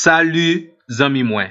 Salut, zami mwen.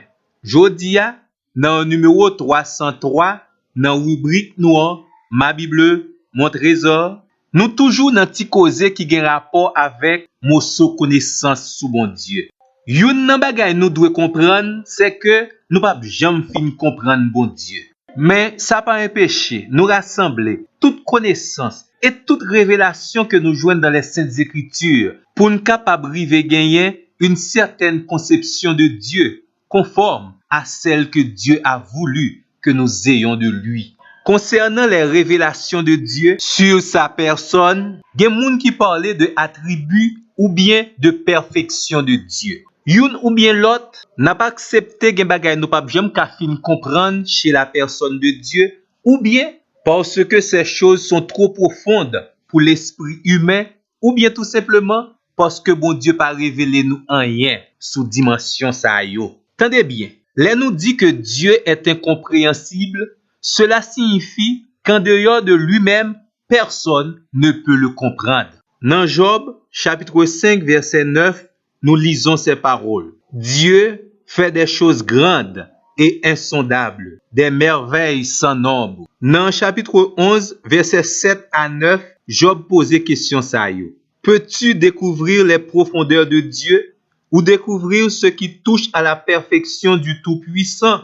Jodi a, nan numéro 303, nan rubrique nou an, Ma Bible, Mon Trésor, nous toujours nan ti koze qui gen rapport avec moso connaissance sou bon Dieu. Yon nan bagay nou dwe comprendre, c'est que nous pas jam fin comprendre bon Dieu. Mais ça pas empêché nous rassembler toute connaissance et toute révélation que nous joignons dans les Saintes Écritures pour nous capable rive gagner une certaine conception de Dieu conforme à celle que Dieu a voulu que nous ayons de lui. Concernant les révélations de Dieu sur sa personne, il y a des gens qui parlaient de attributs ou bien de perfection de Dieu. Youn ou bien l'autre n'a pas accepté gen bagay nou pa jam ka fin comprendre chez la personne de Dieu, ou bien parce que ces choses sont trop profondes pour l'esprit humain, ou bien tout simplement parce que bon Dieu pas révélé nous rien sous dimension sa yo. Tendez bien, là nous dit que Dieu est incompréhensible, cela signifie qu'en dehors de lui-même, personne ne peut le comprendre. Dans Job, chapitre 5, verset 9, nous lisons ces paroles. Dieu fait des choses grandes et insondables, des merveilles sans nombre. Dans chapitre 11, verset 7 à 9, Job posait question ça yo. Peux-tu découvrir les profondeurs de Dieu ou découvrir ce qui touche à la perfection du Tout-Puissant?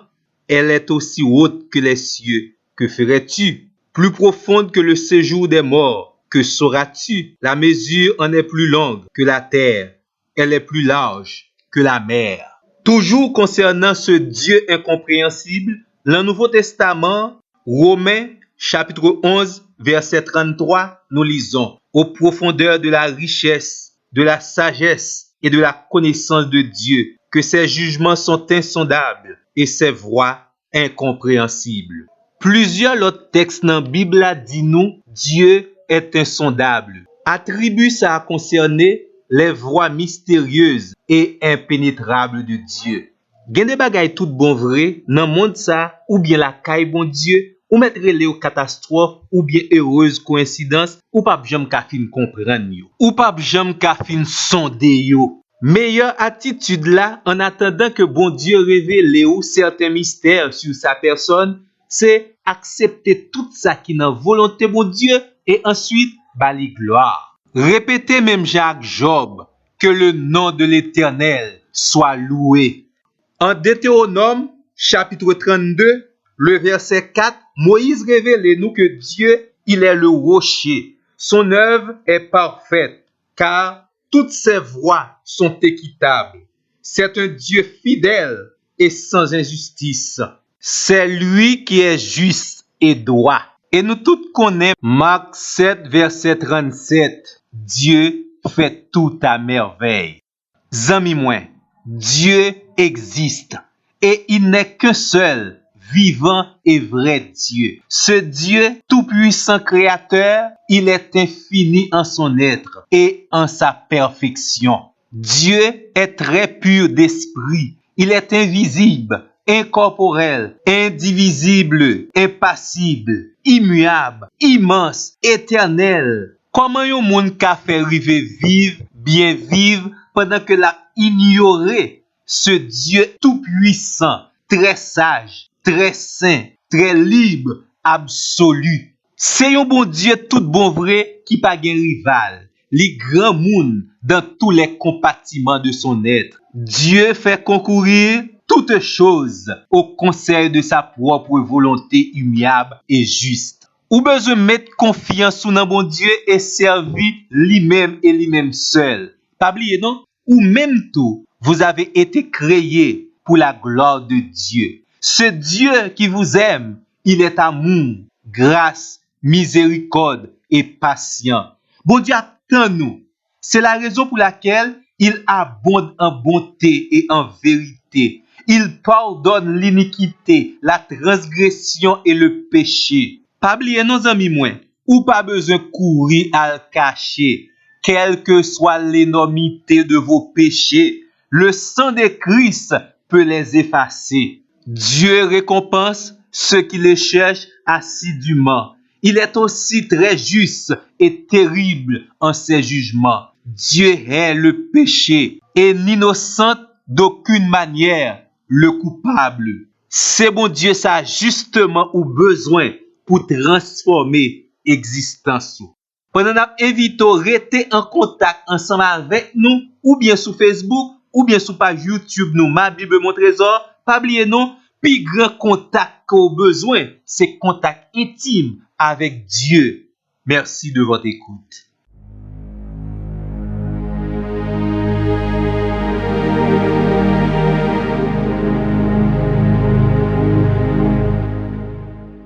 Elle est aussi haute que les cieux. Que ferais-tu? Plus profonde que le séjour des morts. Que sauras-tu? La mesure en est plus longue que la terre. Elle est plus large que la mer. Toujours concernant ce Dieu incompréhensible, dans le Nouveau Testament, Romains, chapitre 11, verset 33, nous lisons « Aux profondeurs de la richesse, de la sagesse et de la connaissance de Dieu, que ses jugements sont insondables et ses voies incompréhensibles. » Plusieurs autres textes dans la Bible disent nous Dieu est insondable. Attribut ça a concerné les voies mystérieuses et impénétrables de Dieu. Gen de bagay tout bon vrai dans monde ça ou bien la caille bon Dieu ou mettre les catastrophe ou bien heureuse coïncidence ou pas jam ka fin comprendre yo ou pas jam ka fin sonder yo. Meilleure attitude là en attendant que bon Dieu révèle ou certains mystères sur sa personne, c'est accepter tout ça qui dans volonté bon Dieu et ensuite bali gloire. Répétez même Jacques Job, que le nom de l'Éternel soit loué. En Deutéronome, chapitre 32, le verset 4, Moïse révèle nous que Dieu, il est le rocher. Son œuvre est parfaite, car toutes ses voies sont équitables. C'est un Dieu fidèle et sans injustice. C'est lui qui est juste et droit. Et nous tous connaissons Marc 7, verset 37. Dieu fait tout à merveille. Zami mwen, Dieu existe et il n'est qu'un seul, vivant et vrai Dieu. Ce Dieu tout-puissant créateur, il est infini en son être et en sa perfection. Dieu est très pur d'esprit. Il est invisible, incorporel, indivisible, impassible, immuable, immense, éternel. Comment yon moun ka fait rive vivre, bien vivre, pendant que l'a ignoré ce Dieu tout-puissant, très sage, très saint, très libre, absolu. C'est yon bon Dieu tout bon vrai qui pa gen rival, li grand moun dans tous les compartiments de son être. Dieu fait concourir toutes choses au conseil de sa propre volonté immuable et juste. Ou besoin mettre confiance sous nan bon Dieu et servir lui-même et lui-même seul. Pas oublier non? Ou même tout, vous avez été créés pour la gloire de Dieu. Ce Dieu qui vous aime, il est amour, grâce, miséricorde et patient. Bon Dieu attend nous. C'est la raison pour laquelle il abonde en bonté et en vérité. Il pardonne l'iniquité, la transgression et le péché. Pas oublier nos amis moins, ou pas besoin courir à le cacher, quelle que soit l'énormité de vos péchés, le sang de Christ peut les effacer. Dieu récompense ceux qui les cherchent assidûment. Il est aussi très juste et terrible en ses jugements. Dieu hait le péché et l'innocente d'aucune manière le coupable. C'est bon Dieu ça justement ou besoin pour transformer existence. Pendant nous invitons rester en contact ensemble avec nous ou bien sur Facebook ou bien sur page YouTube nous Ma Bible mon trésor, pas oublier non, plus grand contact qu'au besoin, c'est contact intime avec Dieu. Merci de votre écoute.